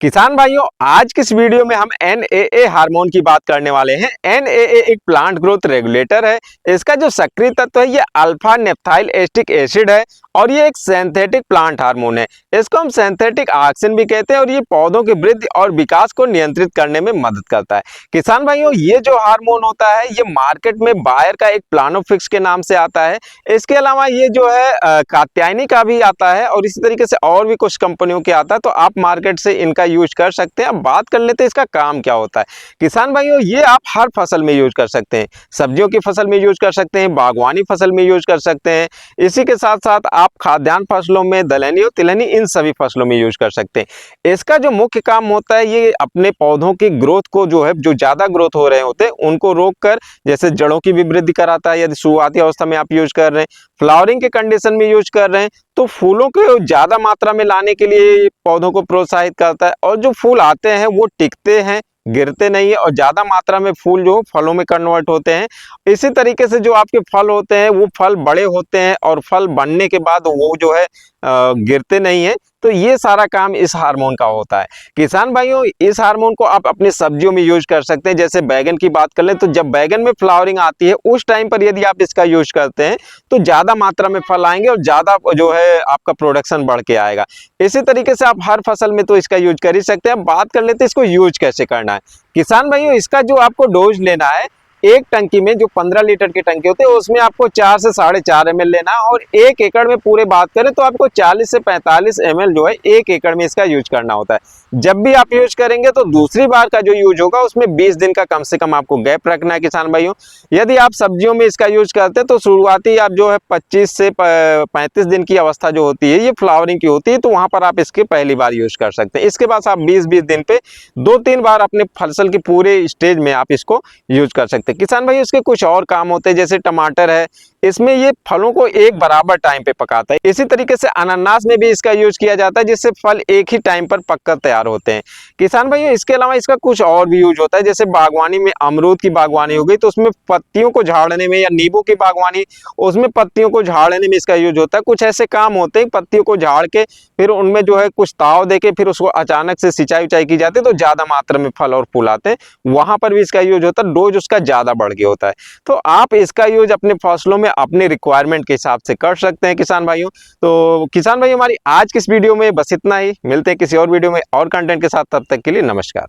किसान भाइयों, आज किस वीडियो में हम एनएए हार्मोन की बात करने वाले हैं। एनएए एक प्लांट ग्रोथ रेगुलेटर है। इसका जो सक्रिय तत्व है ये अल्फा नेप्थाइल एस्टिक एसिड है और ये एक सिंथेटिक प्लांट हार्मोन है। इसको हम सिंथेटिक ऑक्सिन भी कहते हैं और ये पौधों की वृद्धि और विकास को नियंत्रित करने में मदद करता है। किसान भाइयों, ये जो हार्मोन होता है ये मार्केट में बायर का एक प्लानोफिक्स के नाम से आता है। इसके अलावा ये जो है कात्यायनी का भी आता है और इसी तरीके से और भी कुछ कंपनियों के आता है, तो आप मार्केट से इनका यूज कर सकते हैं। अब बात कर लेते हैं इसका काम क्या होता है। किसान भाइयों, ये आप हर फसल में यूज कर सकते हैं। सब्जियों की फसल में यूज कर सकते हैं, बागवानी फसल में यूज कर सकते हैं। इसी के साथ साथ आप खाद्यान्न फसलों में, दलहनी और तिलहनी, इन सभी फसलों में यूज कर सकते हैं। इसका जो मुख्य काम होता है ये अपने पौधों की ग्रोथ को जो है, जो ज्यादा ग्रोथ हो रहे होते हैं उनको रोक कर, जैसे जड़ों की भी वृद्धि कराता है। यदि शुरुआती अवस्था में आप यूज कर रहे हैं, फ्लावरिंग के कंडीशन में यूज कर रहे हैं, तो फूलों को ज्यादा मात्रा में लाने के लिए पौधों को प्रोत्साहित करता है। और जो फूल आते हैं वो टिकते हैं, गिरते नहीं है और ज्यादा मात्रा में फूल जो फलों में कन्वर्ट होते हैं। इसी तरीके से जो आपके फल होते हैं वो फल बड़े होते हैं और फल बनने के बाद वो जो है गिरते नहीं है। तो ये सारा काम इस हार्मोन का होता है। किसान भाइयों, इस हार्मोन को आप अपनी सब्जियों में यूज कर सकते हैं। जैसे बैगन की बात कर लें तो जब बैगन में फ्लावरिंग आती है उस टाइम पर यदि आप इसका यूज करते हैं तो ज्यादा मात्रा में फल आएंगे और ज्यादा जो है आपका प्रोडक्शन बढ़ के आएगा। इसी तरीके से आप हर फसल में तो इसका यूज कर ही सकते हैं। बात कर लेते हैं इसको यूज कैसे करना है। किसान भाइयों, इसका जो आपको डोज लेना है, एक टंकी में जो 15 लीटर की टंकी होती है उसमें आपको 4 से 4.5 ml लेना है और 1 एकड़ में पूरे बात करें तो आपको 40 से 45 ml जो है 1 एकड़ में इसका यूज करना होता है। जब भी आप यूज करेंगे तो दूसरी बार का जो यूज होगा उसमें 20 दिन का कम से कम आपको गैप रखना है। किसान भाइयों, यदि आप सब्जियों में इसका यूज करते हैं तो शुरुआती आप जो है 25 से 35 दिन की अवस्था जो होती है ये फ्लावरिंग की होती है, तो वहां पर आप इसके पहली बार यूज कर सकते हैं। इसके बाद आप 20-20 दिन पे 2-3 बार अपने फसल की पूरे स्टेज में आप इसको यूज कर सकते हैं। किसान भाई, इसके कुछ और काम होते हैं। जैसे टमाटर है, इसमें ये फलों को एक बराबर टाइम पे पकाता है। इसी तरीके से अनानास में भी इसका यूज किया जाता है जिससे फल एक ही टाइम पर पककर तैयार होते हैं। किसान भाइयों, इसके अलावा इसका कुछ और भी यूज होता है। जैसे बागवानी में, अमरूद की बागवानी हो गई तो उसमें पत्तियों को झाड़ने में, या नींबू की बागवानी, उसमें पत्तियों को झाड़ने में इसका यूज होता है। कुछ ऐसे काम होते हैं, पत्तियों को झाड़ के फिर उनमें जो है कुछ ताव देके फिर उसको अचानक से सिंचाई उचाई की जाती है तो ज्यादा मात्रा में फल और फूल आते हैं, वहां पर भी इसका यूज होता है। डोज उसका ज्यादा बढ़ गया होता है, तो आप इसका यूज अपने फसलों में अपने रिक्वायरमेंट के हिसाब से कर सकते हैं। किसान भाइयों, तो किसान भाई, हमारी आज की इस वीडियो में बस इतना ही। मिलते हैं किसी और वीडियो में और कंटेंट के साथ, तब तक के लिए नमस्कार।